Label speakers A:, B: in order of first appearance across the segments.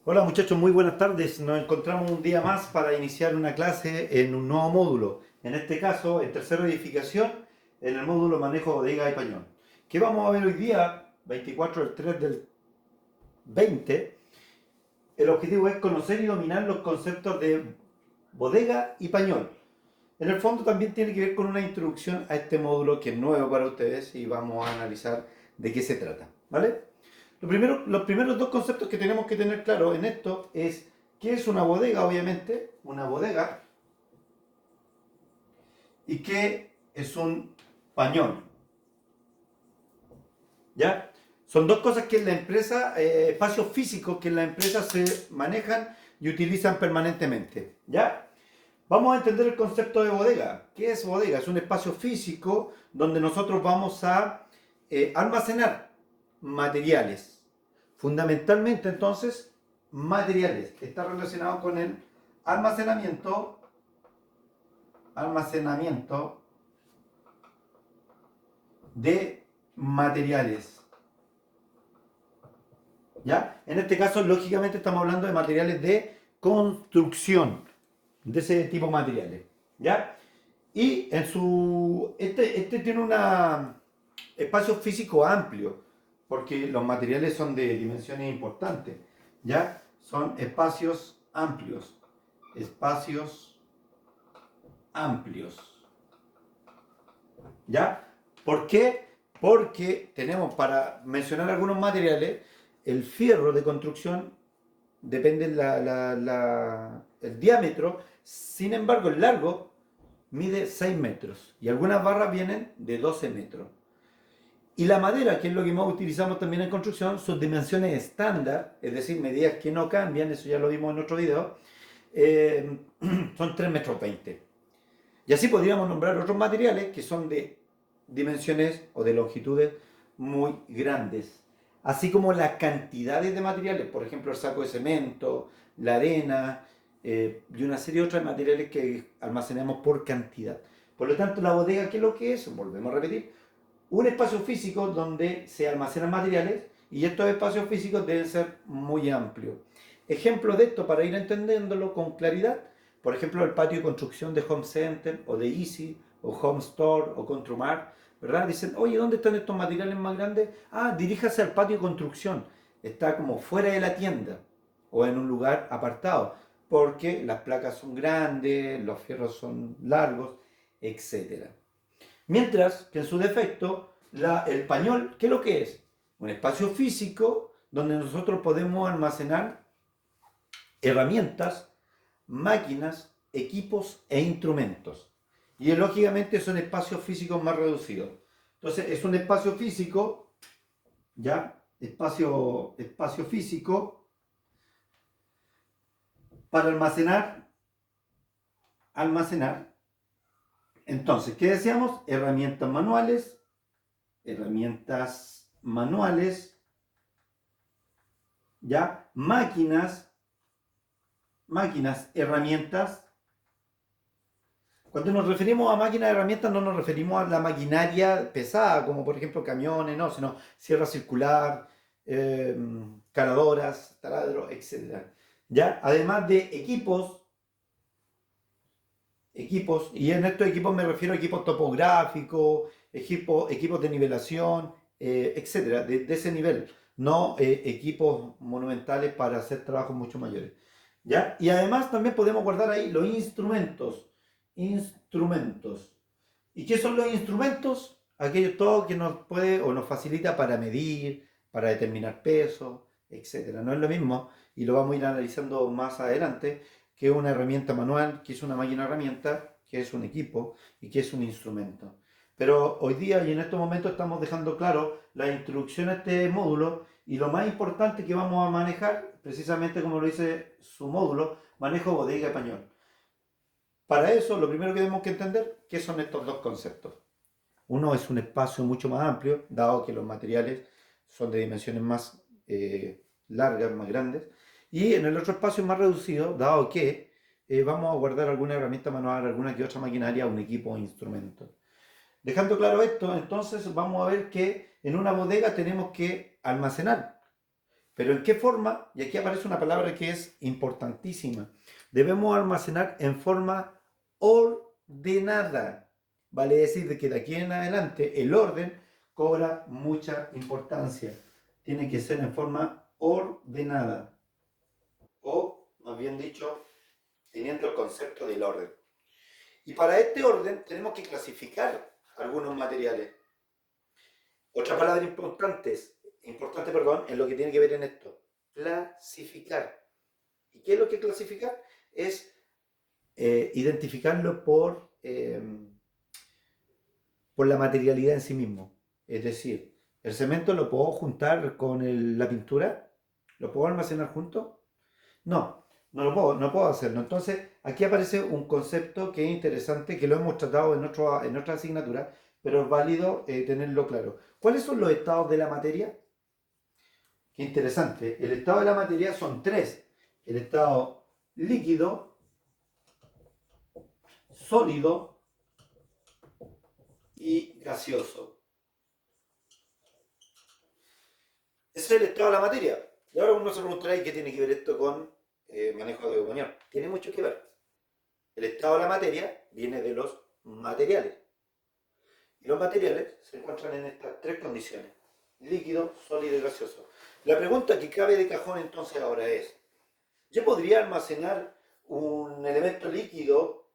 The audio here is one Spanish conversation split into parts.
A: Hola muchachos, muy buenas tardes. Nos encontramos un día más para iniciar una clase en un nuevo módulo. En este caso, en tercera edificación, en el módulo Manejo Bodega y Pañol. ¿Qué vamos a ver hoy día, 24 del 3 del 20? El objetivo es conocer y dominar los conceptos de bodega y pañol. En el fondo también tiene que ver con una introducción a este módulo que es nuevo para ustedes y vamos a analizar de qué se trata. ¿Vale? Los primeros dos conceptos que tenemos que tener claro en esto es qué es una bodega, obviamente, una bodega, y qué es un pañol. ¿Ya? Son dos cosas que en la empresa, espacios físicos que en la empresa se manejan y utilizan permanentemente. ¿Ya? Vamos a entender el concepto de bodega. ¿Qué es bodega? Es un espacio físico donde nosotros vamos a almacenar materiales. Fundamentalmente, entonces, materiales. Está relacionado con el almacenamiento, almacenamiento de materiales. ¿Ya? En este caso, lógicamente, estamos hablando de materiales de construcción, de ese tipo de materiales. ¿Ya? Y en este tiene un espacio físico amplio, porque los materiales son de dimensiones importantes, ¿ya? Son espacios amplios, espacios amplios, ¿ya? ¿Por qué? Porque tenemos, para mencionar algunos materiales, el fierro de construcción depende el diámetro, sin embargo el largo mide 6 metros y algunas barras vienen de 12 metros. Y la madera, que es lo que más utilizamos también en construcción, sus dimensiones estándar, es decir, medidas que no cambian, eso ya lo vimos en otro video, eh, son 3 metros 20. Y así podríamos nombrar otros materiales que son de dimensiones o de longitudes muy grandes. Así como las cantidades de materiales, por ejemplo el saco de cemento, la arena y una serie de otros materiales que almacenamos por cantidad. Por lo tanto, la bodega, ¿qué es lo que es? Volvemos a repetir, un espacio físico donde se almacenan materiales y estos espacios físicos deben ser muy amplios. Ejemplo de esto para ir entendiéndolo con claridad, por ejemplo, el patio de construcción de Home Center o de Easy o Home Store o Contrumar, ¿verdad? Dicen, oye, ¿dónde están estos materiales más grandes? Ah, diríjase al patio de construcción. Está como fuera de la tienda o en un lugar apartado, porque las placas son grandes, los fierros son largos, etcétera. Mientras que en su defecto, el pañol, ¿qué es lo que es? Un espacio físico donde nosotros podemos almacenar herramientas, máquinas, equipos e instrumentos. Y lógicamente son espacios físicos más reducidos. Entonces es un espacio físico, ¿ya? Espacio físico para almacenar. Entonces, ¿qué decíamos? Herramientas manuales, ¿ya? Máquinas, herramientas. Cuando nos referimos a máquinas, herramientas, no nos referimos a la maquinaria pesada, como por ejemplo camiones, no, sino sierra circular, eh, caladoras, taladros, etc. ¿Ya? Además de equipos, y en estos equipos me refiero a equipos topográficos, equipos de nivelación, etcétera, de ese nivel, no equipos monumentales para hacer trabajos mucho mayores. ¿Ya? Y además también podemos guardar ahí los instrumentos. Instrumentos. ¿Y qué son los instrumentos? Aquello todo que nos puede o nos facilita para medir, para determinar peso, etcétera. No es lo mismo, y lo vamos a ir analizando más adelante, que una herramienta manual, que es una máquina herramienta, que es un equipo y que es un instrumento. Pero hoy día y en estos momentos estamos dejando claro la introducción a este módulo y lo más importante que vamos a manejar, precisamente como lo dice su módulo, manejo bodega y pañol. Para eso, lo primero que tenemos que entender, ¿qué son estos dos conceptos? Uno es un espacio mucho más amplio, dado que los materiales son de dimensiones más largas, más grandes, y en el otro espacio más reducido, dado que vamos a guardar alguna herramienta manual, alguna que otra maquinaria, un equipo o instrumento. Dejando claro esto, entonces vamos a ver que en una bodega tenemos que almacenar. Pero ¿en qué forma? Y aquí aparece una palabra que es importantísima. Debemos almacenar en forma ordenada. Vale decir de que de aquí en adelante el orden cobra mucha importancia. Tiene que ser en forma ordenada. O, más bien dicho, teniendo el concepto del orden. Y para este orden tenemos que clasificar algunos materiales. Otra palabra importante, perdón, en lo que tiene que ver en esto. Clasificar. ¿Y qué es lo que clasificar? Es identificarlo por la materialidad en sí mismo. Es decir, el cemento lo puedo juntar con la pintura, lo puedo almacenar junto. No, no puedo hacerlo. Entonces, aquí aparece un concepto que es interesante, que lo hemos tratado en otra asignatura, pero es válido tenerlo claro. ¿Cuáles son los estados de la materia? Qué interesante. El estado de la materia son tres. El estado líquido, sólido y gaseoso. Ese es el estado de la materia. Y ahora uno se preguntará, ¿y qué tiene que ver esto con manejo de opinión? Tiene mucho que ver. El estado de la materia viene de los materiales. Y los materiales se encuentran en estas tres condiciones: líquido, sólido y gaseoso. La pregunta que cabe de cajón entonces ahora es, ¿yo podría almacenar un elemento líquido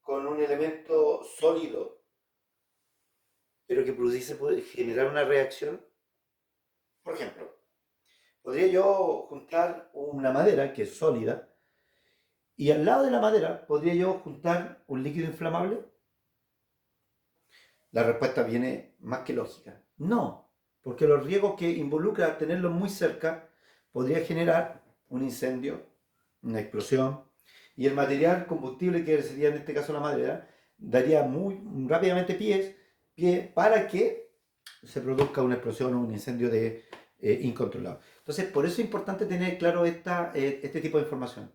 A: con un elemento sólido, pero que pudiese generar una reacción? Por ejemplo, podría yo juntar una madera que es sólida y al lado de la madera podría yo juntar un líquido inflamable. La respuesta viene más que lógica. No, porque los riesgos que involucra tenerlos muy cerca podría generar un incendio, una explosión, y el material combustible, que sería en este caso la madera, daría muy rápidamente pie para que se produzca una explosión o un incendio incontrolado. Entonces, por eso es importante tener claro este tipo de información.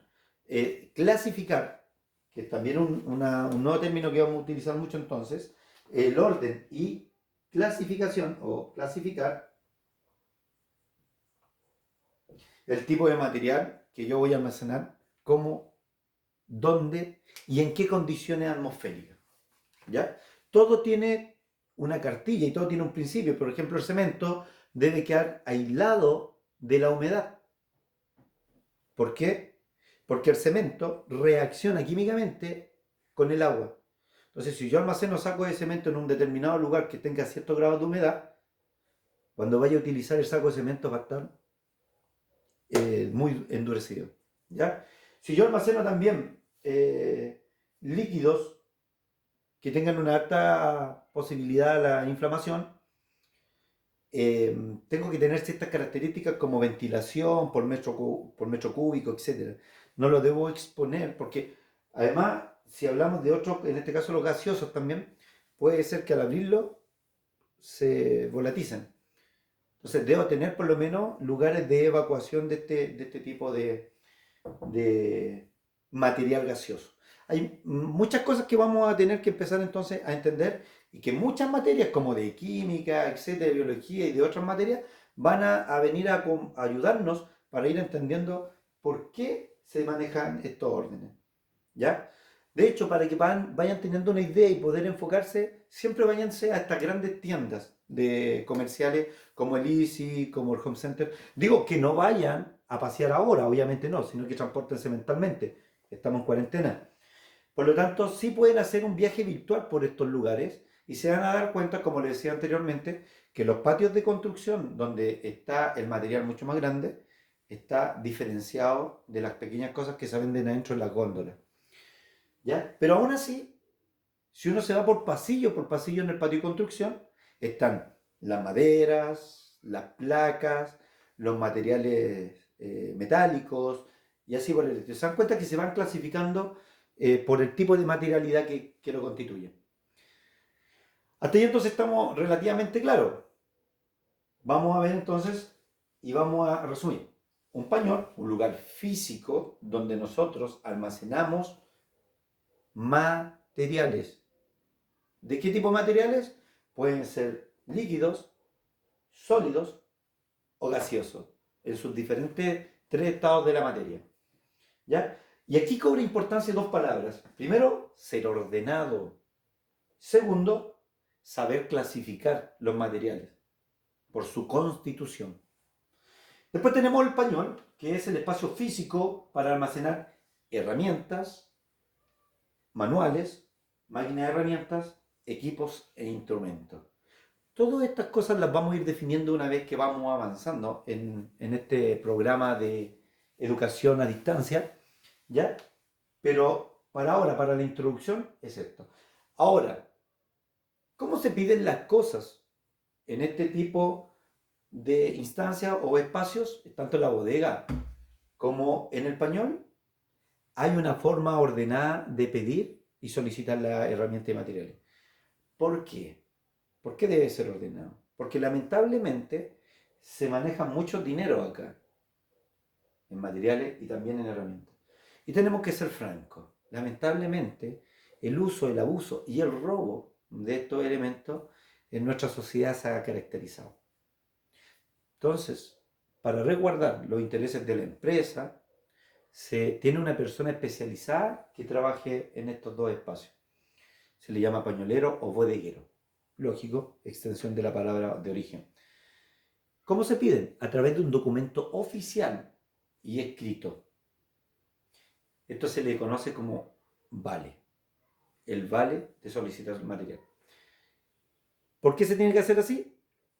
A: Clasificar, que es también un nuevo término que vamos a utilizar mucho entonces, el orden y clasificación o clasificar el tipo de material que yo voy a almacenar, cómo, dónde y en qué condiciones atmosféricas. ¿Ya? Todo tiene una cartilla y todo tiene un principio. Por ejemplo, el cemento debe quedar aislado de la humedad. ¿Por qué? Porque el cemento reacciona químicamente con el agua. Entonces, si yo almaceno sacos de cemento en un determinado lugar que tenga ciertos grados de humedad, cuando vaya a utilizar el saco de cemento va a estar muy endurecido. ¿Ya? Si yo almaceno también líquidos que tengan una alta posibilidad a la inflamación, tengo que tener ciertas características como ventilación por metro cúbico, etc. No lo debo exponer porque además, si hablamos de otros, en este caso los gaseosos también, puede ser que al abrirlo se volaticen. Entonces debo tener por lo menos lugares de evacuación de este tipo de material gaseoso. Hay muchas cosas que vamos a tener que empezar entonces a entender y que muchas materias como de química, etcétera, de biología y de otras materias van a venir a ayudarnos para ir entendiendo por qué se manejan estos órdenes. ¿Ya? De hecho, para que vayan teniendo una idea y poder enfocarse, siempre váyanse a estas grandes tiendas de comerciales como el Easy, como el Home Center. Digo que no vayan a pasear ahora, obviamente no, sino que transportense mentalmente. Estamos en cuarentena. Por lo tanto, sí pueden hacer un viaje virtual por estos lugares y se van a dar cuenta, como les decía anteriormente, que los patios de construcción, donde está el material mucho más grande, está diferenciado de las pequeñas cosas que se venden adentro de las góndolas. ¿Ya? Pero aún así, si uno se va por pasillo en el patio de construcción, están las maderas, las placas, los materiales metálicos y así por el estilo. Se dan cuenta que se van clasificando por el tipo de materialidad que lo constituye. Hasta ahí entonces estamos relativamente claros. Vamos a ver entonces y vamos a resumir. Un pañol, un lugar físico donde nosotros almacenamos materiales. ¿De qué tipo de materiales? Pueden ser líquidos, sólidos o gaseosos. en sus diferentes tres estados de la materia. ¿Ya? Y aquí cobra importancia dos palabras. Primero, ser ordenado. Segundo, saber clasificar los materiales por su constitución. Después tenemos el pañol, que es el espacio físico para almacenar herramientas, manuales, máquinas de herramientas, equipos e instrumentos. Todas estas cosas las vamos a ir definiendo una vez que vamos avanzando en este programa de educación a distancia, ¿ya? Pero para ahora, para la introducción, es esto. Ahora, ¿cómo se piden las cosas en este tipo de instancias o espacios, tanto en la bodega como en el pañol? Hay una forma ordenada de pedir y solicitar la herramienta y materiales. ¿Por qué? ¿Por qué debe ser ordenado? Porque lamentablemente se maneja mucho dinero acá, en materiales y también en herramientas. Y tenemos que ser francos. Lamentablemente, el uso, el abuso y el robo de estos elementos en nuestra sociedad se ha caracterizado. Entonces, para resguardar los intereses de la empresa, se tiene una persona especializada que trabaje en estos dos espacios. Se le llama pañolero o bodeguero. Lógico, extensión de la palabra de origen. ¿Cómo se piden? A través de un documento oficial y escrito. Esto se le conoce como vale. El vale de solicitar el material. ¿Por qué se tiene que hacer así?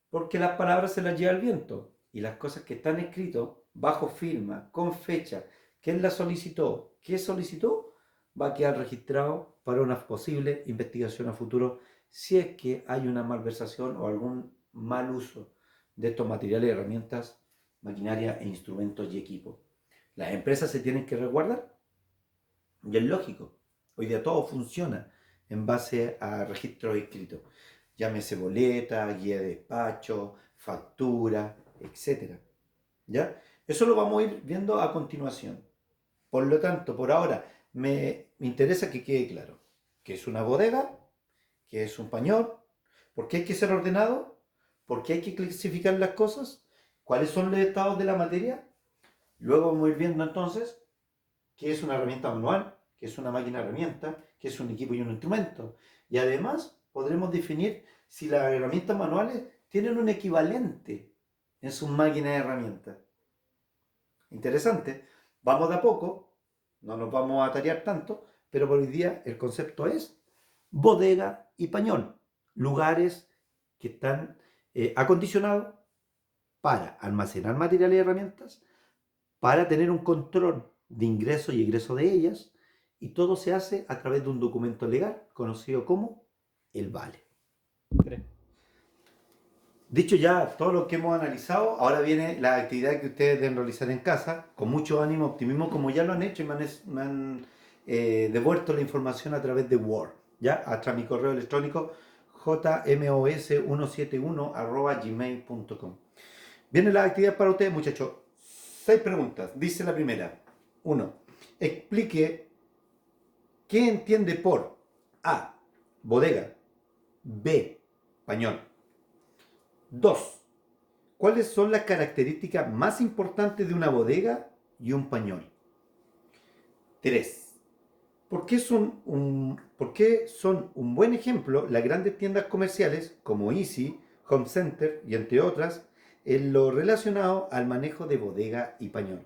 A: Porque las palabras se las lleva el viento y las cosas que están escritas bajo firma, con fecha, quién la solicitó, qué solicitó, va a quedar registrado para una posible investigación a futuro si es que hay una malversación o algún mal uso de estos materiales, herramientas, maquinaria e instrumentos y equipos. Las empresas se tienen que resguardar y es lógico. Hoy día todo funciona en base a registros escritos. Llámese boleta, guía de despacho, factura, etc. ¿Ya? Eso lo vamos a ir viendo a continuación. Por lo tanto, por ahora, me interesa que quede claro que es una bodega, que es un pañol, por qué hay que ser ordenado, por qué hay que clasificar las cosas, cuáles son los estados de la materia. Luego vamos a ir viendo entonces qué es una herramienta manual, qué es una máquina herramienta, qué es un equipo y un instrumento. Y además podremos definir si las herramientas manuales tienen un equivalente en sus máquinas de herramientas. Interesante. Vamos de a poco, no nos vamos a tarear tanto, pero por hoy día el concepto es bodega y pañol. Lugares que están acondicionados para almacenar materiales y herramientas, para tener un control de ingreso y egreso de ellas, y todo se hace a través de un documento legal conocido como el vale. Dicho ya todo lo que hemos analizado, ahora viene la actividad que ustedes deben realizar en casa, con mucho ánimo, optimismo, como ya lo han hecho y me han devuelto la información a través de Word, ¿ya? Hasta mi correo electrónico jmos171@gmail.com. Viene la actividad para ustedes, muchachos. 6 preguntas. Dice la primera. 1. Explique qué entiende por A. Bodega. B. Pañol. 2. ¿Cuáles son las características más importantes de una bodega y un pañol? 3. ¿Por qué son un buen ejemplo las grandes tiendas comerciales como Easy, Home Center y entre otras en lo relacionado al manejo de bodega y pañol?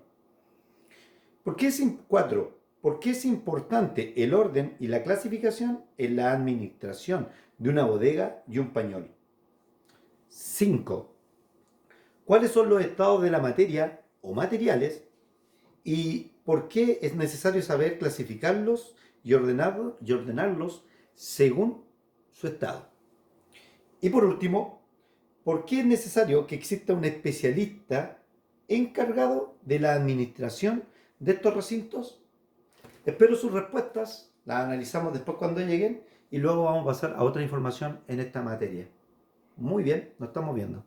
A: 4. ¿Por qué es importante el orden y la clasificación en la administración de una bodega y un pañol? 5. ¿Cuáles son los estados de la materia o materiales y por qué es necesario saber clasificarlos y ordenarlos según su estado? Y por último, ¿por qué es necesario que exista un especialista encargado de la administración de estos recintos? Espero sus respuestas, las analizamos después cuando lleguen y luego vamos a pasar a otra información en esta materia. Muy bien, nos estamos viendo.